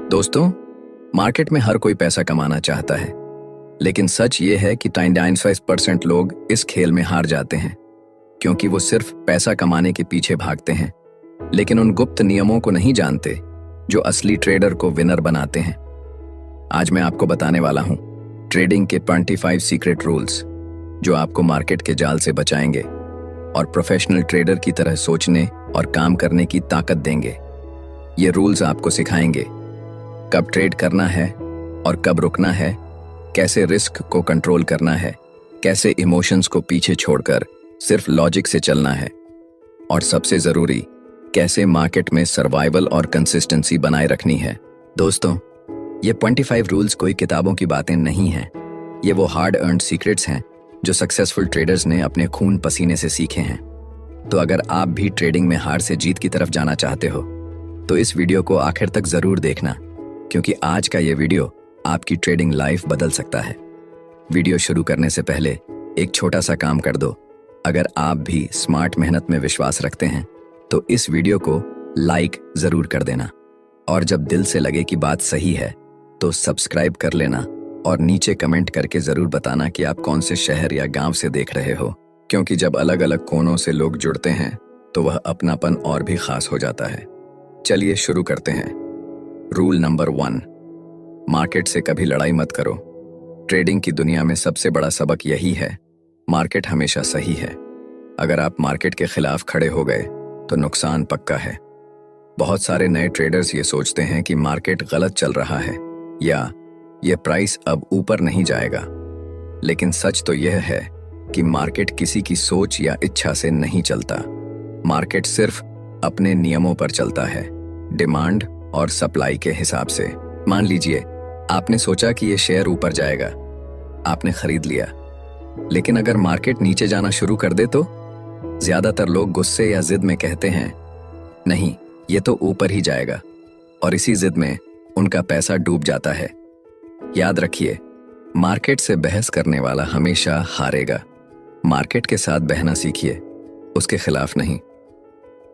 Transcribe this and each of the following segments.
दोस्तों, मार्केट में हर कोई पैसा कमाना चाहता है, लेकिन सच ये है कि 99% लोग इस खेल में हार जाते हैं क्योंकि वो सिर्फ पैसा कमाने के पीछे भागते हैं, लेकिन उन गुप्त नियमों को नहीं जानते जो असली ट्रेडर को विनर बनाते हैं। आज मैं आपको बताने वाला हूं ट्रेडिंग के 25 सीक्रेट रूल्स जो आपको मार्केट के जाल से बचाएंगे और प्रोफेशनल ट्रेडर की तरह सोचने और काम करने की ताकत देंगे। ये रूल्स आपको सिखाएंगे कब ट्रेड करना है और कब रुकना है, कैसे रिस्क को कंट्रोल करना है, कैसे इमोशंस को पीछे छोड़कर सिर्फ लॉजिक से चलना है, और सबसे जरूरी कैसे मार्केट में सर्वाइवल और कंसिस्टेंसी बनाए रखनी है। दोस्तों, ये 25 रूल्स कोई किताबों की बातें नहीं हैं। ये वो हार्ड अर्न्ड सीक्रेट्स हैं जो सक्सेसफुल ट्रेडर्स ने अपने खून पसीने से सीखे हैं। तो अगर आप भी ट्रेडिंग में हार से जीत की तरफ जाना चाहते हो तो इस वीडियो को आखिर तक जरूर देखना, क्योंकि आज का ये वीडियो आपकी ट्रेडिंग लाइफ बदल सकता है। वीडियो शुरू करने से पहले एक छोटा सा काम कर दो। अगर आप भी स्मार्ट मेहनत में विश्वास रखते हैं तो इस वीडियो को लाइक जरूर कर देना, और जब दिल से लगे कि बात सही है तो सब्सक्राइब कर लेना और नीचे कमेंट करके जरूर बताना कि आप कौन से शहर या गांव से देख रहे हो, क्योंकि जब अलग अलग कोनों से लोग जुड़ते हैं तो वह अपनापन और भी खास हो जाता है। चलिए शुरू करते हैं। रूल नंबर 1, मार्केट से कभी लड़ाई मत करो। ट्रेडिंग की दुनिया में सबसे बड़ा सबक यही है, मार्केट हमेशा सही है। अगर आप मार्केट के खिलाफ खड़े हो गए तो नुकसान पक्का है। बहुत सारे नए ट्रेडर्स ये सोचते हैं कि मार्केट गलत चल रहा है या ये प्राइस अब ऊपर नहीं जाएगा, लेकिन सच तो यह है कि मार्केट किसी की सोच या इच्छा से नहीं चलता। मार्केट सिर्फ अपने नियमों पर चलता है, डिमांड और सप्लाई के हिसाब से। मान लीजिए आपने सोचा कि ये शेयर ऊपर जाएगा, आपने खरीद लिया, लेकिन अगर मार्केट नीचे जाना शुरू कर दे तो ज्यादातर लोग गुस्से या जिद में कहते हैं नहीं, ये तो ऊपर ही जाएगा, और इसी जिद में उनका पैसा डूब जाता है। याद रखिए, मार्केट से बहस करने वाला हमेशा हारेगा। मार्केट के साथ बहना सीखिए, उसके खिलाफ नहीं।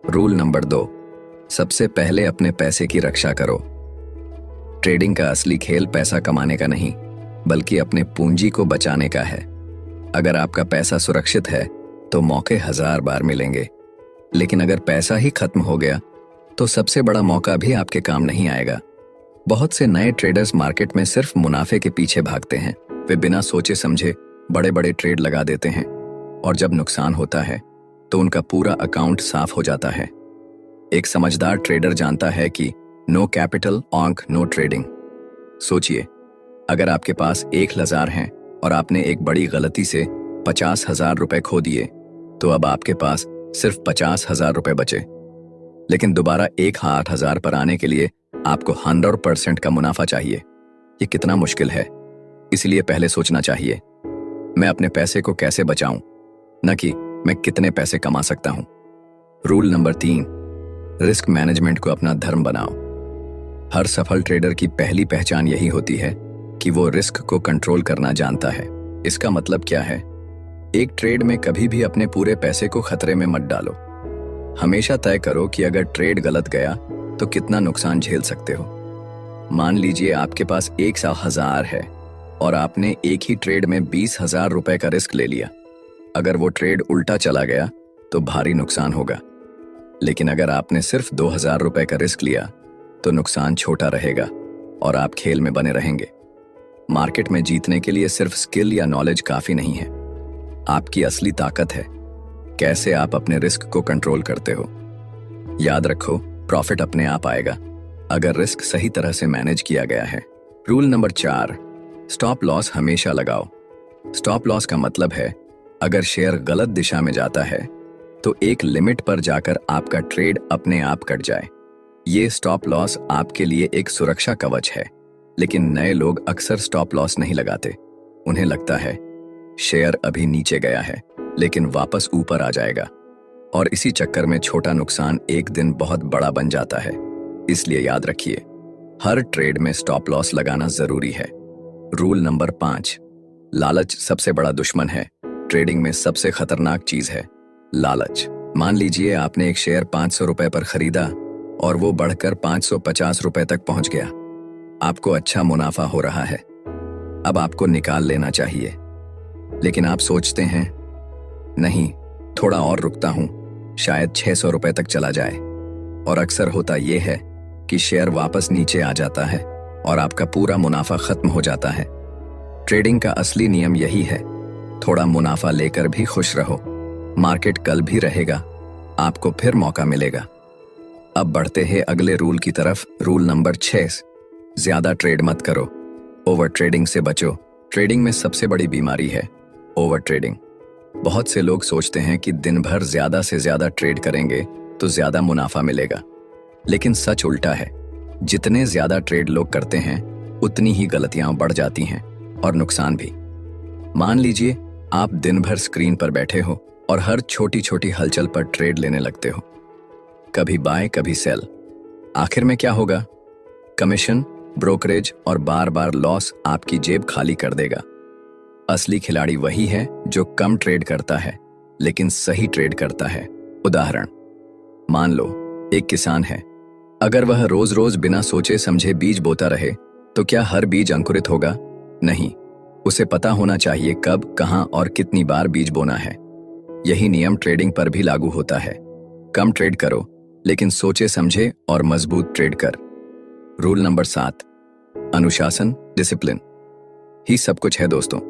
रूल नंबर 2, सबसे पहले अपने पैसे की रक्षा करो। ट्रेडिंग का असली खेल पैसा कमाने का नहीं, बल्कि अपने पूंजी को बचाने का है। अगर आपका पैसा सुरक्षित है तो मौके 1000 बार मिलेंगे, लेकिन अगर पैसा ही खत्म हो गया तो सबसे बड़ा मौका भी आपके काम नहीं आएगा। बहुत से नए ट्रेडर्स मार्केट में सिर्फ मुनाफे के पीछे भागते हैं। वे बिना सोचे समझे बड़े बड़े ट्रेड लगा देते हैं, और जब नुकसान होता है तो उनका पूरा अकाउंट साफ हो जाता है। एक समझदार ट्रेडर जानता है कि नो कैपिटल ऑन्क नो ट्रेडिंग। सोचिए, अगर आपके पास 1000 हैं और आपने एक बड़ी गलती से 50,000 रुपए खो दिए, तो अब आपके पास सिर्फ 50,000 रुपए बचे। लेकिन दोबारा 8,000 पर आने के लिए आपको 100% का मुनाफा चाहिए। ये कितना मुश्किल है। इसलिए पहले सोचना चाहिए, मैं अपने पैसे को कैसे बचाऊं, न कि मैं कितने पैसे कमा सकता हूं। रूल नंबर 3, रिस्क मैनेजमेंट को अपना धर्म बनाओ। हर सफल ट्रेडर की पहली पहचान यही होती है कि वो रिस्क को कंट्रोल करना जानता है। इसका मतलब क्या है? एक ट्रेड में कभी भी अपने पूरे पैसे को खतरे में मत डालो। हमेशा तय करो कि अगर ट्रेड गलत गया तो कितना नुकसान झेल सकते हो। मान लीजिए आपके पास 100,000 है और आपने एक ही ट्रेड में 20,000 रुपए का रिस्क ले लिया। अगर वो ट्रेड उल्टा चला गया तो भारी नुकसान होगा, लेकिन अगर आपने सिर्फ 2,000 रुपए का रिस्क लिया तो नुकसान छोटा रहेगा और आप खेल में बने रहेंगे। मार्केट में जीतने के लिए सिर्फ स्किल या नॉलेज काफी नहीं है। आपकी असली ताकत है कैसे आप अपने रिस्क को कंट्रोल करते हो। याद रखो, प्रॉफिट अपने आप आएगा अगर रिस्क सही तरह से मैनेज किया गया है। रूल नंबर 4, स्टॉप लॉस हमेशा लगाओ। स्टॉप लॉस का मतलब है अगर शेयर गलत दिशा में जाता है तो एक लिमिट पर जाकर आपका ट्रेड अपने आप कट जाए। ये स्टॉप लॉस आपके लिए एक सुरक्षा कवच है, लेकिन नए लोग अक्सर स्टॉप लॉस नहीं लगाते। उन्हें लगता है शेयर अभी नीचे गया है लेकिन वापस ऊपर आ जाएगा, और इसी चक्कर में छोटा नुकसान एक दिन बहुत बड़ा बन जाता है। इसलिए याद रखिए, हर ट्रेड में स्टॉप लॉस लगाना जरूरी है। रूल नंबर 5, लालच सबसे बड़ा दुश्मन है। ट्रेडिंग में सबसे खतरनाक चीज है लालच। मान लीजिए आपने एक शेयर 500 रुपए पर खरीदा और वो बढ़कर 550 रुपए तक पहुंच गया। आपको अच्छा मुनाफा हो रहा है, अब आपको निकाल लेना चाहिए। लेकिन आप सोचते हैं, नहीं, थोड़ा और रुकता हूं, शायद 600 रुपए तक चला जाए। और अक्सर होता यह है कि शेयर वापस नीचे आ जाता है और आपका पूरा मुनाफा खत्म हो जाता है। ट्रेडिंग का असली नियम यही है, थोड़ा मुनाफा लेकर भी खुश रहो। मार्केट कल भी रहेगा, आपको फिर मौका मिलेगा। अब बढ़ते हैं अगले रूल की तरफ। रूल नंबर 6, ज्यादा ट्रेड मत करो, ओवर ट्रेडिंग से बचो। ट्रेडिंग में सबसे बड़ी बीमारी है ओवर ट्रेडिंग। बहुत से लोग सोचते हैं कि दिन भर ज्यादा से ज्यादा ट्रेड करेंगे तो ज्यादा मुनाफा मिलेगा, लेकिन सच उल्टा है। जितने ज्यादा ट्रेड लोग करते हैं उतनी ही गलतियां बढ़ जाती हैं और नुकसान भी। मान लीजिए आप दिन भर स्क्रीन पर बैठे हो और हर छोटी छोटी हलचल पर ट्रेड लेने लगते हो, कभी बाय कभी सेल। आखिर में क्या होगा? कमीशन, ब्रोकरेज और बार बार लॉस आपकी जेब खाली कर देगा। असली खिलाड़ी वही है जो कम ट्रेड करता है लेकिन सही ट्रेड करता है। उदाहरण, मान लो एक किसान है। अगर वह रोज रोज बिना सोचे समझे बीज बोता रहे तो क्या हर बीज अंकुरित होगा? नहीं, उसे पता होना चाहिए कब, कहां और कितनी बार बीज बोना है। यही नियम ट्रेडिंग पर भी लागू होता है। कम ट्रेड करो लेकिन सोचे समझे और मजबूत ट्रेड कर। रूल नंबर 7, अनुशासन, डिसिप्लिन ही सब कुछ है दोस्तों।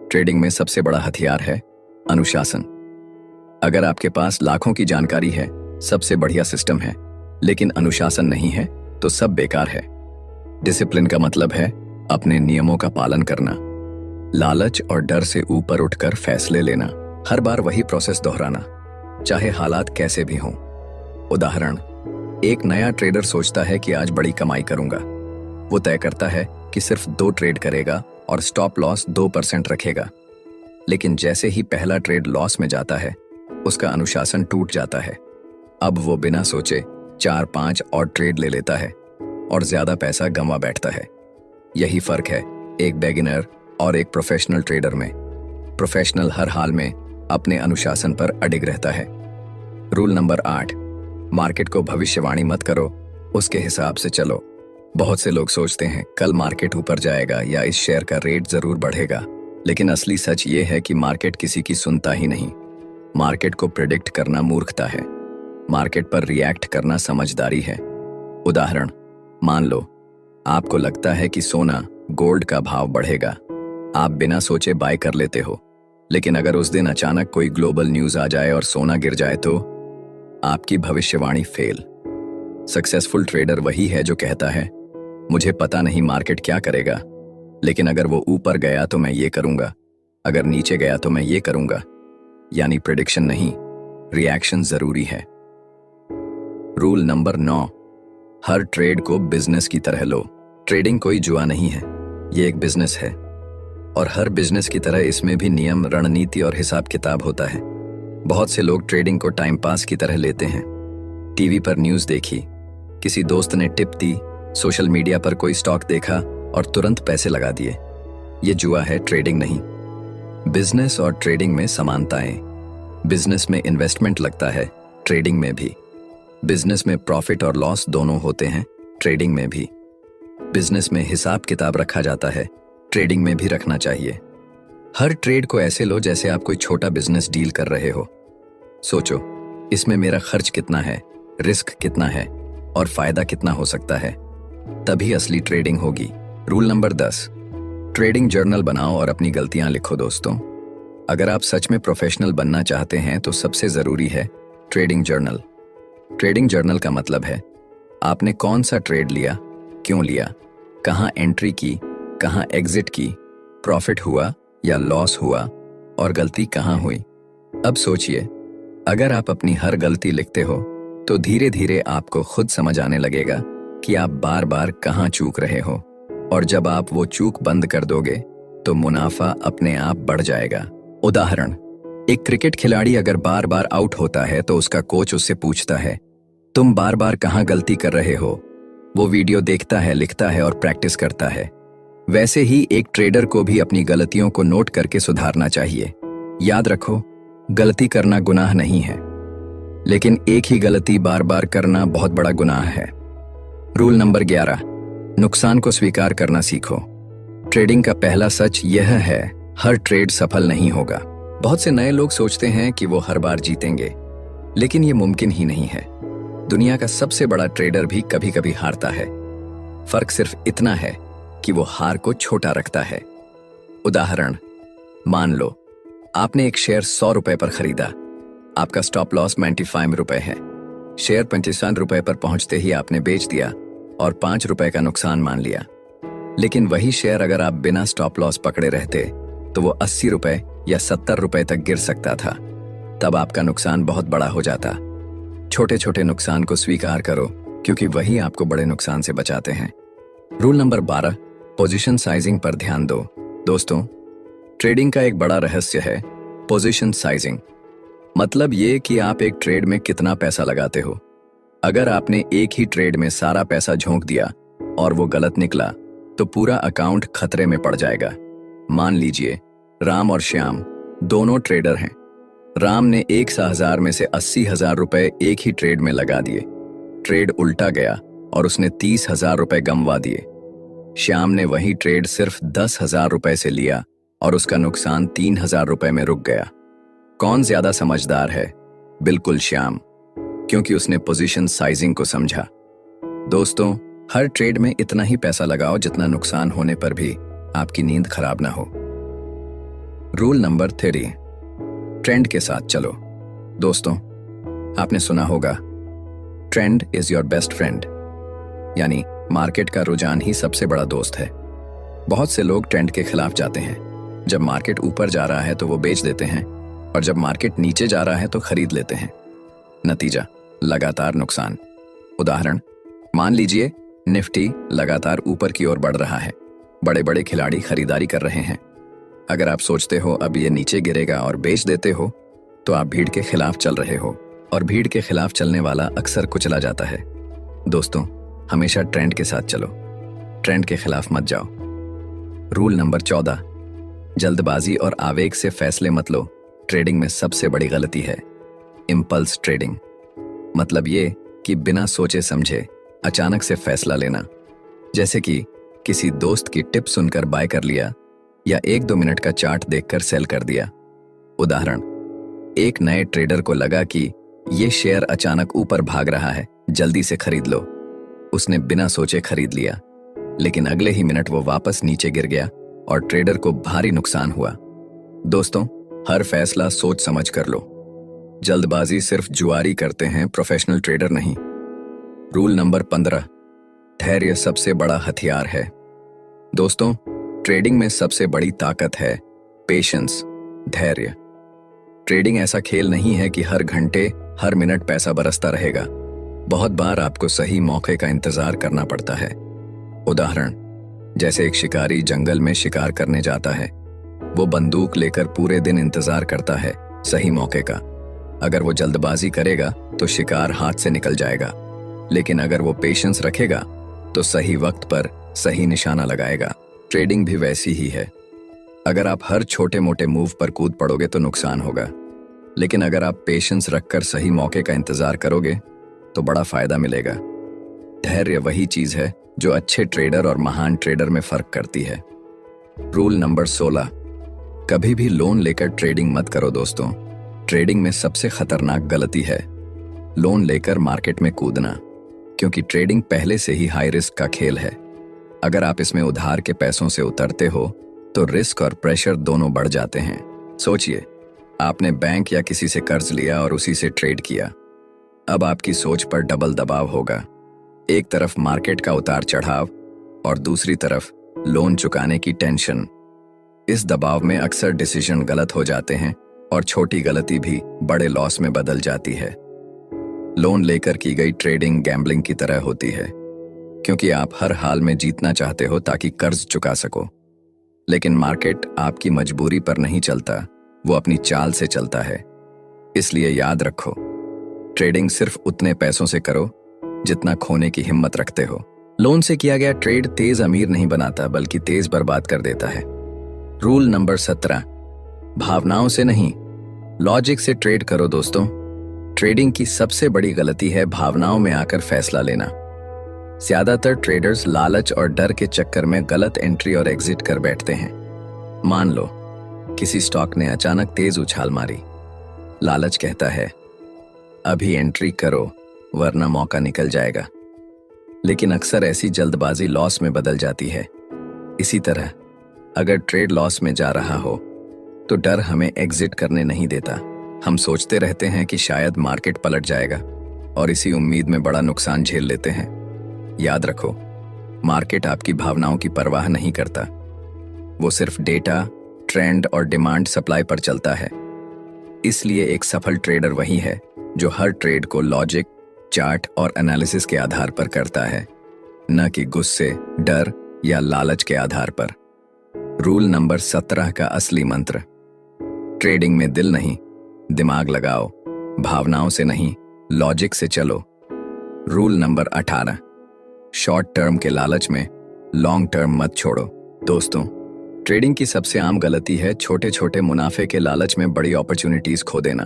ट्रेडिंग में सबसे बड़ा हथियार है अनुशासन। अगर आपके पास लाखों की जानकारी है, सबसे बढ़िया सिस्टम है, लेकिन अनुशासन नहीं है तो सब बेकार है। डिसिप्लिन का मतलब है अपने नियमों का पालन करना, लालच और डर से ऊपर उठकर फैसले लेना, हर बार वही प्रोसेस दोहराना, चाहे हालात कैसे भी हों। उदाहरण, एक नया ट्रेडर सोचता है कि आज बड़ी कमाई करूंगा। वो तय करता है कि सिर्फ 2 ट्रेड करेगा और स्टॉप लॉस 2% रखेगा। लेकिन जैसे ही पहला ट्रेड लॉस में जाता है, उसका अनुशासन टूट जाता है। अब वो बिना सोचे 4-5 और ट्रेड ले लेता है और ज्यादा पैसा गंवा बैठता है। यही फर्क है एक बिगिनर और एक प्रोफेशनल ट्रेडर में। प्रोफेशनल हर हाल में अपने अनुशासन पर अडिग रहता है। रूल नंबर 8, मार्केट को भविष्यवाणी मत करो, उसके हिसाब से चलो। बहुत से लोग सोचते हैं कल मार्केट ऊपर जाएगा या इस शेयर का रेट जरूर बढ़ेगा, लेकिन असली सच ये है कि मार्केट किसी की सुनता ही नहीं। मार्केट को प्रेडिक्ट करना मूर्खता है, मार्केट पर रिएक्ट करना समझदारी है। उदाहरण, मान लो आपको लगता है कि सोना, गोल्ड का भाव बढ़ेगा। आप बिना सोचे बाय कर लेते हो, लेकिन अगर उस दिन अचानक कोई ग्लोबल न्यूज आ जाए और सोना गिर जाए तो आपकी भविष्यवाणी फेल। सक्सेसफुल ट्रेडर वही है जो कहता है, मुझे पता नहीं मार्केट क्या करेगा, लेकिन अगर वो ऊपर गया तो मैं ये करूंगा, अगर नीचे गया तो मैं ये करूंगा। यानी प्रेडिक्शन नहीं, रिएक्शन जरूरी है। रूल नंबर 9, हर ट्रेड को बिजनेस की तरह लो। ट्रेडिंग कोई जुआ नहीं है, ये एक बिजनेस है, और हर बिजनेस की तरह इसमें भी नियम, रणनीति और हिसाब किताब होता है। बहुत से लोग ट्रेडिंग को टाइम पास की तरह लेते हैं। टीवी पर न्यूज़ देखी, किसी दोस्त ने टिप दी, सोशल मीडिया पर कोई स्टॉक देखा और तुरंत पैसे लगा दिए। ये जुआ है, ट्रेडिंग नहीं। बिजनेस और ट्रेडिंग में समानताएं। बिजनेस में इन्वेस्टमेंट लगता है, ट्रेडिंग में भी। बिजनेस में प्रॉफिट और लॉस दोनों होते हैं, ट्रेडिंग में भी। बिजनेस में हिसाब किताब रखा जाता है, ट्रेडिंग में भी रखना चाहिए। हर ट्रेड को ऐसे लो जैसे आप कोई छोटा बिजनेस डील कर रहे हो। सोचो, इसमें मेरा खर्च कितना है, रिस्क कितना है और फायदा कितना हो सकता है, तभी असली ट्रेडिंग होगी। रूल नंबर 10, ट्रेडिंग जर्नल बनाओ और अपनी गलतियां लिखो दोस्तों। अगर आप सच में प्रोफेशनल बनना चाहते हैं तो सबसे जरूरी है ट्रेडिंग जर्नल। ट्रेडिंग जर्नल का मतलब है आपने कौन सा ट्रेड लिया, क्यों लिया, कहां एंट्री की, कहां एग्जिट की, प्रॉफिट हुआ या लॉस हुआ और गलती कहां हुई। अब सोचिए, अगर आप अपनी हर गलती लिखते हो तो धीरे धीरे आपको खुद समझ आने लगेगा कि आप बार बार कहां चूक रहे हो, और जब आप वो चूक बंद कर दोगे तो मुनाफा अपने आप बढ़ जाएगा। उदाहरण, एक क्रिकेट खिलाड़ी अगर बार बार आउट होता है तो उसका कोच उससे पूछता है, तुम बार बार कहां गलती कर रहे हो। वो वीडियो देखता है, लिखता है और प्रैक्टिस करता है। वैसे ही एक ट्रेडर को भी अपनी गलतियों को नोट करके सुधारना चाहिए। याद रखो, गलती करना गुनाह नहीं है, लेकिन एक ही गलती बार बार करना बहुत बड़ा गुनाह है। रूल नंबर 11, नुकसान को स्वीकार करना सीखो। ट्रेडिंग का पहला सच यह है, हर ट्रेड सफल नहीं होगा। बहुत से नए लोग सोचते हैं कि वो हर बार जीतेंगे, लेकिन ये मुमकिन ही नहीं है। दुनिया का सबसे बड़ा ट्रेडर भी कभी कभी हारता है। फर्क सिर्फ इतना है कि वो हार को छोटा रखता है। उदाहरण, मान लो आपने एक शेयर 100 रुपए पर खरीदा। आपका स्टॉप लॉस 95 रुपए है। शेयर 55 रुपए पर पहुंचते ही आपने बेच दिया और 5 रुपए का नुकसान मान लिया। लेकिन वही शेयर अगर आप बिना स्टॉप लॉस पकड़े रहते तो वो 80 रुपए या 70 रुपए तक गिर सकता था। तब आपका नुकसान बहुत बड़ा हो जाता। छोटे छोटे नुकसान को स्वीकार करो, क्योंकि वही आपको बड़े नुकसान से बचाते हैं। रूल नंबर 12, पोजीशन साइजिंग पर ध्यान दो। दोस्तों, ट्रेडिंग का एक बड़ा रहस्य है पोजीशन साइजिंग। मतलब ये कि आप एक ट्रेड में कितना पैसा लगाते हो। अगर आपने एक ही ट्रेड में सारा पैसा झोंक दिया और वो गलत निकला तो पूरा अकाउंट खतरे में पड़ जाएगा। मान लीजिए राम और श्याम दोनों ट्रेडर हैं। राम ने 1,000 में से 80,000 रुपए एक ही ट्रेड में लगा दिए। ट्रेड उल्टा गया और उसने 30,000 रुपए गंवा दिए। श्याम ने वही ट्रेड सिर्फ 10,000 रुपए से लिया और उसका नुकसान 3,000 रुपए में रुक गया। कौन ज्यादा समझदार है? बिल्कुल श्याम, क्योंकि उसने पोजीशन साइजिंग को समझा। दोस्तों, हर ट्रेड में इतना ही पैसा लगाओ जितना नुकसान होने पर भी आपकी नींद खराब ना हो। रूल नंबर 3, ट्रेंड के साथ चलो। दोस्तों, आपने सुना होगा trend is your best friend, यानी मार्केट का रुझान ही सबसे बड़ा दोस्त है। बहुत से लोग ट्रेंड के खिलाफ जाते हैं। जब मार्केट ऊपर जा रहा है तो वो बेच देते हैं, और जब मार्केट नीचे जा रहा है तो खरीद लेते हैं। नतीजा, लगातार नुकसान। उदाहरण, मान लीजिए निफ्टी लगातार ऊपर की ओर बढ़ रहा है। बड़े बड़े खिलाड़ी खरीदारी कर रहे हैं। अगर आप सोचते हो अब ये नीचे गिरेगा और बेच देते हो, तो आप भीड़ के खिलाफ चल रहे हो, और भीड़ के खिलाफ चलने वाला अक्सर कुचला जाता है। दोस्तों, हमेशा ट्रेंड के साथ चलो, ट्रेंड के खिलाफ मत जाओ। रूल नंबर 14, जल्दबाजी और आवेग से फैसले मत लो। ट्रेडिंग में सबसे बड़ी गलती है इंपल्स ट्रेडिंग। मतलब ये कि बिना सोचे समझे अचानक से फैसला लेना। जैसे कि किसी दोस्त की टिप सुनकर बाय कर लिया, या 1-2 मिनट का चार्ट देखकर सेल कर दिया। उदाहरण, एक नए ट्रेडर को लगा कि ये शेयर अचानक ऊपर भाग रहा है, जल्दी से खरीद लो। उसने बिना सोचे खरीद लिया, लेकिन अगले ही मिनट वो वापस नीचे गिर गया और ट्रेडर को भारी नुकसान हुआ। दोस्तों, हर फैसला सोच समझ कर लो। जल्दबाजी सिर्फ जुआरी करते हैं, प्रोफेशनल ट्रेडर नहीं। रूल नंबर 15, धैर्य सबसे बड़ा हथियार है। दोस्तों, ट्रेडिंग में सबसे बड़ी ताकत है पेशेंस, धैर्य। ट्रेडिंग ऐसा खेल नहीं है कि हर घंटे हर मिनट पैसा बरसता रहेगा। बहुत बार आपको सही मौके का इंतजार करना पड़ता है। उदाहरण, जैसे एक शिकारी जंगल में शिकार करने जाता है। वो बंदूक लेकर पूरे दिन इंतजार करता है सही मौके का। अगर वो जल्दबाजी करेगा तो शिकार हाथ से निकल जाएगा, लेकिन अगर वो पेशेंस रखेगा तो सही वक्त पर सही निशाना लगाएगा। ट्रेडिंग भी वैसी ही है। अगर आप हर छोटे मोटे मूव पर कूद पड़ोगे तो नुकसान होगा, लेकिन अगर आप पेशेंस रखकर सही मौके का इंतजार करोगे तो बड़ा फायदा मिलेगा। धैर्य वही चीज है जो अच्छे ट्रेडर और महान ट्रेडर में फर्क करती है। रूल नंबर 16, कभी भी लोन लेकर ट्रेडिंग मत करो। दोस्तों, ट्रेडिंग में सबसे खतरनाक गलती है लोन लेकर मार्केट में कूदना, क्योंकि ट्रेडिंग पहले से ही हाई रिस्क का खेल है। अगर आप इसमें उधार के पैसों से उतरते हो तो रिस्क और प्रेशर दोनों बढ़ जाते हैं। सोचिए, आपने बैंक या किसी से कर्ज लिया और उसी से ट्रेड किया। अब आपकी सोच पर डबल दबाव होगा। एक तरफ मार्केट का उतार चढ़ाव और दूसरी तरफ लोन चुकाने की टेंशन। इस दबाव में अक्सर डिसीजन गलत हो जाते हैं और छोटी गलती भी बड़े लॉस में बदल जाती है। लोन लेकर की गई ट्रेडिंग गैम्बलिंग की तरह होती है, क्योंकि आप हर हाल में जीतना चाहते हो ताकि कर्ज चुका सको। लेकिन मार्केट आपकी मजबूरी पर नहीं चलता, वो अपनी चाल से चलता है। इसलिए याद रखो, ट्रेडिंग सिर्फ उतने पैसों से करो जितना खोने की हिम्मत रखते हो। लोन से किया गया ट्रेड तेज अमीर नहीं बनाता, बल्कि तेज बर्बाद कर देता है। रूल नंबर 17, भावनाओं से नहीं, लॉजिक से ट्रेड करो। दोस्तों, ट्रेडिंग की सबसे बड़ी गलती है भावनाओं में आकर फैसला लेना। ज्यादातर ट्रेडर्स लालच और डर के चक्कर में गलत एंट्री और एग्जिट कर बैठते हैं। मान लो किसी स्टॉक ने अचानक तेज उछाल मारी। लालच कहता है अभी एंट्री करो वरना मौका निकल जाएगा, लेकिन अक्सर ऐसी जल्दबाजी लॉस में बदल जाती है। इसी तरह अगर ट्रेड लॉस में जा रहा हो तो डर हमें एग्जिट करने नहीं देता। हम सोचते रहते हैं कि शायद मार्केट पलट जाएगा और इसी उम्मीद में बड़ा नुकसान झेल लेते हैं। याद रखो, मार्केट आपकी भावनाओं की परवाह नहीं करता। वो सिर्फ डेटा, ट्रेंड और डिमांड सप्लाई पर चलता है। इसलिए एक सफल ट्रेडर वही है जो हर ट्रेड को लॉजिक, चार्ट और एनालिसिस के आधार पर करता है, न कि गुस्से, डर या लालच के आधार पर। रूल नंबर 17 का असली मंत्र। ट्रेडिंग में दिल नहीं, दिमाग लगाओ, भावनाओं से नहीं, लॉजिक से चलो। रूल नंबर 18, शॉर्ट टर्म के लालच में लॉन्ग टर्म मत छोड़ो। दोस्तों, ट्रेडिंग की सबसे आम गलती है छोटे छोटे मुनाफे के लालच में बड़ी अपॉर्चुनिटीज खो देना।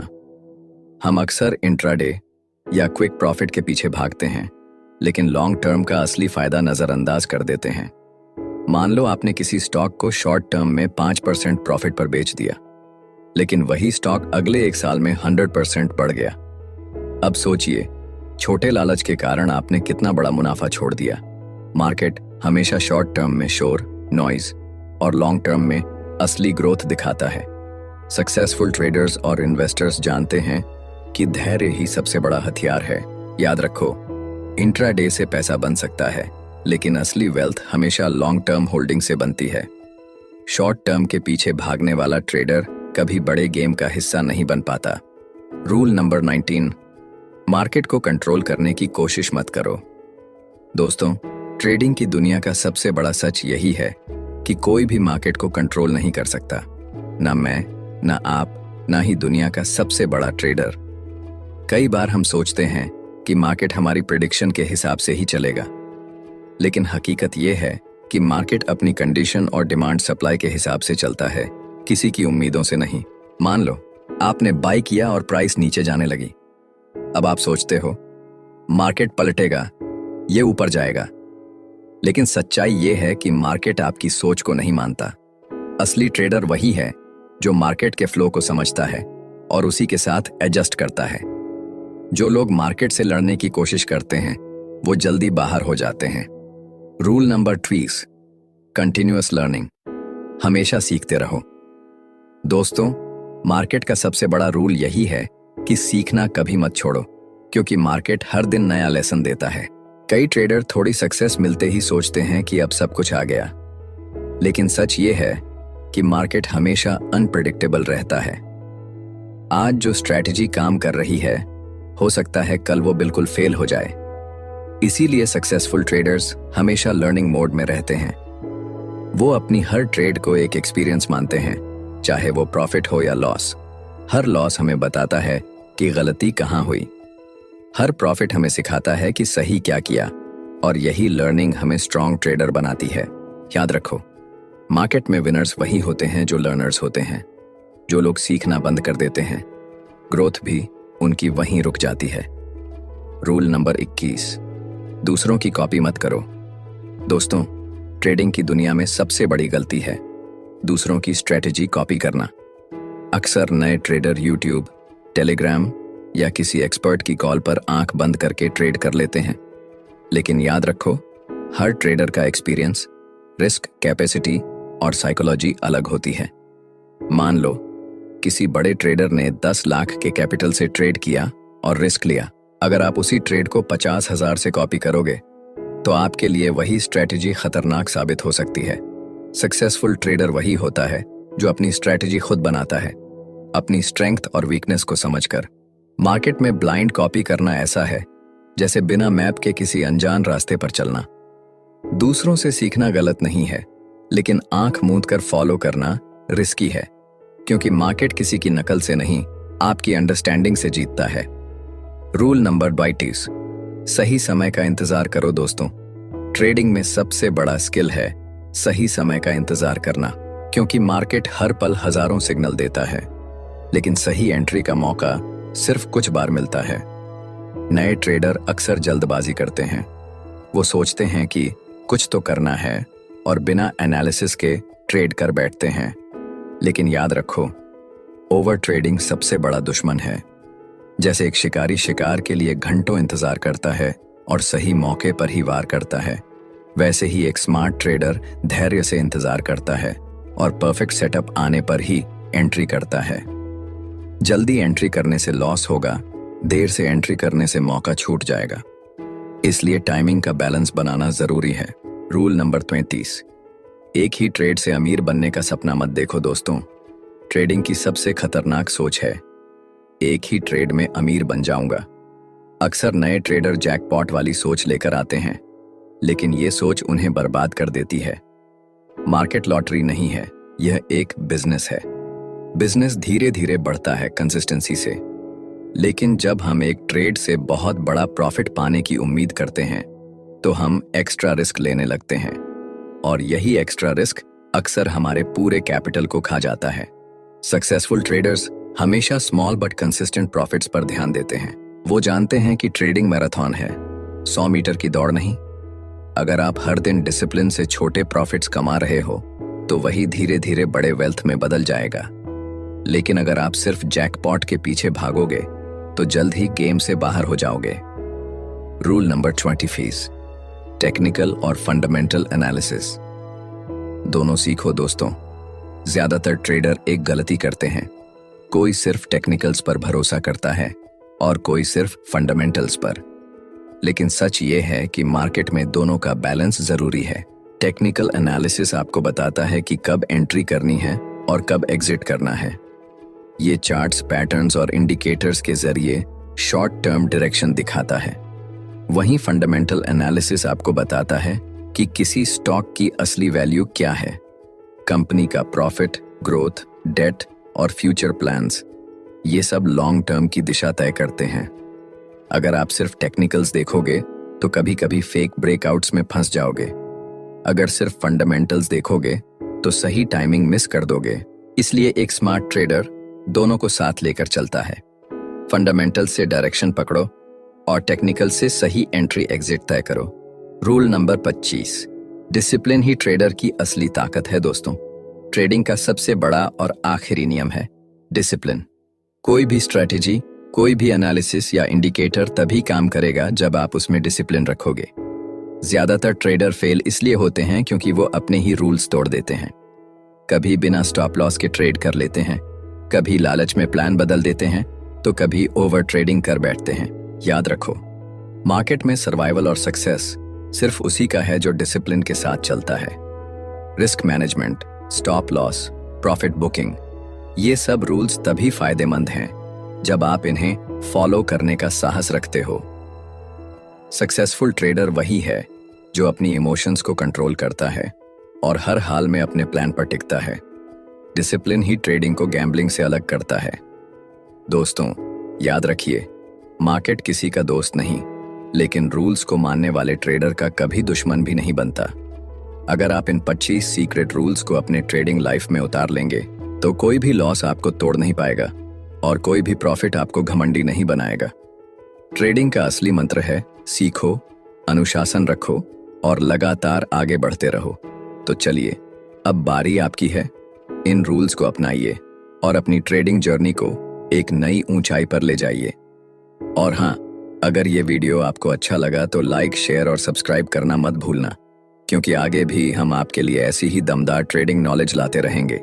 हम अक्सर इंट्राडे या क्विक प्रॉफिट के पीछे भागते हैं, लेकिन लॉन्ग टर्म का असली फायदा नजरअंदाज कर देते हैं। मान लो आपने किसी स्टॉक को शॉर्ट टर्म में 5% प्रॉफिट पर बेच दिया, लेकिन वही स्टॉक अगले 1 साल में 100% बढ़ गया। अब सोचिए, छोटे लालच के कारण आपने कितना बड़ा मुनाफा छोड़ दिया। मार्केट हमेशा शॉर्ट टर्म में शोर, नॉइज और लॉन्ग टर्म में असली ग्रोथ दिखाता है। सक्सेसफुल ट्रेडर्स और इन्वेस्टर्स जानते हैं कि धैर्य ही सबसे बड़ा हथियार है। याद रखो, इंट्राडे से पैसा बन सकता है, लेकिन असली वेल्थ हमेशा लॉन्ग टर्म होल्डिंग से बनती है। शॉर्ट टर्म के पीछे भागने वाला ट्रेडर कभी बड़े गेम का हिस्सा नहीं बन पाता। रूल नंबर 19, मार्केट को कंट्रोल करने की कोशिश मत करो। दोस्तों, ट्रेडिंग की दुनिया का सबसे बड़ा सच यही है कि कोई भी मार्केट को कंट्रोल नहीं कर सकता। ना मैं, ना आप, ना ही दुनिया का सबसे बड़ा ट्रेडर। कई बार हम सोचते हैं कि मार्केट हमारी प्रेडिक्शन के हिसाब से ही चलेगा, लेकिन हकीकत यह है कि मार्केट अपनी कंडीशन और डिमांड सप्लाई के हिसाब से चलता है, किसी की उम्मीदों से नहीं। मान लो आपने बाय किया और प्राइस नीचे जाने लगी। अब आप सोचते हो मार्केट पलटेगा, ये ऊपर जाएगा, लेकिन सच्चाई ये है कि मार्केट आपकी सोच को नहीं मानता। असली ट्रेडर वही है जो मार्केट के फ्लो को समझता है और उसी के साथ एडजस्ट करता है। जो लोग मार्केट से लड़ने की कोशिश करते हैं वो जल्दी बाहर हो जाते हैं। Rule number 20, continuous learning. हमेशा सीखते रहो। दोस्तों, मार्केट का सबसे बड़ा रूल यही है कि सीखना कभी मत छोड़ो, क्योंकि मार्केट हर दिन नया लेसन देता है। कई ट्रेडर थोड़ी सक्सेस मिलते ही सोचते हैं कि अब सब कुछ आ गया, लेकिन सच ये है कि मार्केट हमेशा अनप्रेडिक्टेबल रहता है। आज जो स्ट्रैटेजी काम कर रही है, हो सकता है कल वो बिल्कुल फेल हो जाए। इसीलिए सक्सेसफुल ट्रेडर्स हमेशा लर्निंग मोड में रहते हैं। वो अपनी हर ट्रेड को एक एक्सपीरियंस मानते हैं, चाहे वो प्रॉफिट हो या लॉस। हर लॉस हमें बताता है कि गलती कहाँ हुई। हर प्रॉफिट हमें सिखाता है कि सही क्या किया, और यही लर्निंग हमें स्ट्रॉन्ग ट्रेडर बनाती है। याद रखो, मार्केट में विनर्स वही होते हैं जो लर्नर्स होते हैं। जो लोग सीखना बंद कर देते हैं, ग्रोथ भी उनकी वहीं रुक जाती है। रूल नंबर 21, दूसरों की कॉपी मत करो। दोस्तों, ट्रेडिंग की दुनिया में सबसे बड़ी गलती है दूसरों की स्ट्रेटेजी कॉपी करना। अक्सर नए ट्रेडर यूट्यूब, टेलीग्राम या किसी एक्सपर्ट की कॉल पर आंख बंद करके ट्रेड कर लेते हैं, लेकिन याद रखो, हर ट्रेडर का एक्सपीरियंस, रिस्क कैपेसिटी और साइकोलॉजी अलग होती है। मान लो किसी बड़े ट्रेडर ने 10 लाख के कैपिटल से ट्रेड किया और रिस्क लिया। अगर आप उसी ट्रेड को 50,000 से कॉपी करोगे तो आपके लिए वही स्ट्रैटेजी खतरनाक साबित हो सकती है। सक्सेसफुल ट्रेडर वही होता है जो अपनी स्ट्रैटेजी खुद बनाता है, अपनी स्ट्रेंथ और वीकनेस को समझकर। मार्केट में ब्लाइंड कॉपी करना ऐसा है जैसे बिना मैप के किसी अनजान रास्ते पर चलना। दूसरों से सीखना गलत नहीं है, लेकिन आंख मूंद कर फॉलो करना रिस्की है, क्योंकि मार्केट किसी की नकल से नहीं, आपकी अंडरस्टैंडिंग से जीतता है। रूल नंबर 22, सही समय का इंतजार करो। दोस्तों, ट्रेडिंग में सबसे बड़ा स्किल है सही समय का इंतजार करना, क्योंकि मार्केट हर पल हजारों सिग्नल देता है, लेकिन सही एंट्री का मौका सिर्फ कुछ बार मिलता है। नए ट्रेडर अक्सर जल्दबाजी करते हैं। वो सोचते हैं कि कुछ तो करना है और बिना एनालिसिस के ट्रेड कर बैठते हैं। लेकिन याद रखो, ओवर ट्रेडिंग सबसे बड़ा दुश्मन है। जैसे एक शिकारी शिकार के लिए घंटों इंतजार करता है और सही मौके पर ही वार करता है, वैसे ही एक स्मार्ट ट्रेडर धैर्य से इंतजार करता है और परफेक्ट सेटअप आने पर ही एंट्री करता है। जल्दी एंट्री करने से लॉस होगा, देर से एंट्री करने से मौका छूट जाएगा। इसलिए टाइमिंग का बैलेंस बनाना जरूरी है। रूल नंबर 33, एक ही ट्रेड से अमीर बनने का सपना मत देखो दोस्तों। ट्रेडिंग की सबसे खतरनाक सोच है, एक ही ट्रेड में अमीर बन जाऊंगा। अक्सर नए ट्रेडर जैकपॉट वाली सोच लेकर आते हैं, लेकिन ये सोच उन्हें बर्बाद कर देती है। मार्केट लॉटरी नहीं है, यह एक बिजनेस है। बिजनेस धीरे धीरे बढ़ता है कंसिस्टेंसी से। लेकिन जब हम एक ट्रेड से बहुत बड़ा प्रॉफिट पाने की उम्मीद करते हैं, तो हम एक्स्ट्रा रिस्क लेने लगते हैं, और यही एक्स्ट्रा रिस्क अक्सर हमारे पूरे कैपिटल को खा जाता है। सक्सेसफुल ट्रेडर्स हमेशा स्मॉल बट कंसिस्टेंट प्रॉफिट्स पर ध्यान देते हैं। वो जानते हैं कि ट्रेडिंग मैराथन है, 100 मीटर की दौड़ नहीं। अगर आप हर दिन डिसिप्लिन से छोटे प्रॉफिट्स कमा रहे हो, तो वही धीरे धीरे बड़े वेल्थ में बदल जाएगा। लेकिन अगर आप सिर्फ जैकपॉट के पीछे भागोगे, तो जल्द ही गेम से बाहर हो जाओगे। रूल नंबर 25, टेक्निकल और फंडामेंटल एनालिसिस दोनों सीखो दोस्तों। ज्यादातर ट्रेडर एक गलती करते हैं, कोई सिर्फ टेक्निकल्स पर भरोसा करता है और कोई सिर्फ फंडामेंटल्स पर। लेकिन सच ये है कि मार्केट में दोनों का बैलेंस जरूरी है। टेक्निकल एनालिसिस आपको बताता है कि कब एंट्री करनी है और कब एग्जिट करना है। ये चार्ट्स, पैटर्न्स और इंडिकेटर्स के जरिए शॉर्ट टर्म डायरेक्शन दिखाता है। वहीं फंडामेंटल एनालिसिस आपको बताता है कि किसी स्टॉक की असली वैल्यू क्या है, कंपनी का प्रॉफिट, ग्रोथ, डेट और फ्यूचर प्लान्स। ये सब लॉन्ग टर्म की दिशा तय करते हैं। अगर आप सिर्फ टेक्निकल्स देखोगे, तो कभी कभी फेक ब्रेकआउट्स में फंस जाओगे। अगर सिर्फ फंडामेंटल्स देखोगे, तो सही टाइमिंग मिस कर दोगे। इसलिए एक स्मार्ट ट्रेडर दोनों को साथ लेकर चलता है। फंडामेंटल से डायरेक्शन पकड़ो और टेक्निकल से सही एंट्री एग्जिट तय करो। रूल नंबर 25, डिसिप्लिन ही ट्रेडर की असली ताकत है दोस्तों। ट्रेडिंग का सबसे बड़ा और आखिरी नियम है डिसिप्लिन। कोई भी स्ट्रेटेजी, कोई भी एनालिसिस या इंडिकेटर तभी काम करेगा जब आप उसमें डिसिप्लिन रखोगे। ज्यादातर ट्रेडर फेल इसलिए होते हैं क्योंकि वो अपने ही रूल्स तोड़ देते हैं। कभी बिना स्टॉप लॉस के ट्रेड कर लेते हैं, कभी लालच में प्लान बदल देते हैं, तो कभी ओवर ट्रेडिंग कर बैठते हैं। याद रखो, मार्केट में सर्वाइवल और सक्सेस सिर्फ उसी का है जो डिसिप्लिन के साथ चलता है। Risk management, stop loss, profit booking, ये सब रूल्स तभी फायदेमंद हैं जब आप इन्हें फॉलो करने का साहस रखते हो। सक्सेसफुल ट्रेडर वही है जो अपनी इमोशंस को कंट्रोल करता है और हर हाल में अपने प्लान पर टिकता है। डिसिप्लिन ही ट्रेडिंग को गैम्बलिंग से अलग करता है। दोस्तों, याद रखिए, मार्केट किसी का दोस्त नहीं, लेकिन रूल्स को मानने वाले ट्रेडर का कभी दुश्मन भी नहीं बनता। अगर आप इन 25 सीक्रेट रूल्स को अपने ट्रेडिंग लाइफ में उतार लेंगे, तो कोई भी लॉस आपको तोड़ नहीं पाएगा और कोई भी प्रॉफिट आपको घमंडी नहीं बनाएगा। ट्रेडिंग का असली मंत्र है सीखो, अनुशासन रखो और लगातार आगे बढ़ते रहो। तो चलिए, अब बारी आपकी है। इन रूल्स को अपनाइए और अपनी ट्रेडिंग जर्नी को एक नई ऊंचाई पर ले जाइए। और हाँ, अगर ये वीडियो आपको अच्छा लगा तो लाइक, शेयर और सब्सक्राइब करना मत भूलना, क्योंकि आगे भी हम आपके लिए ऐसी ही दमदार ट्रेडिंग नॉलेज लाते रहेंगे।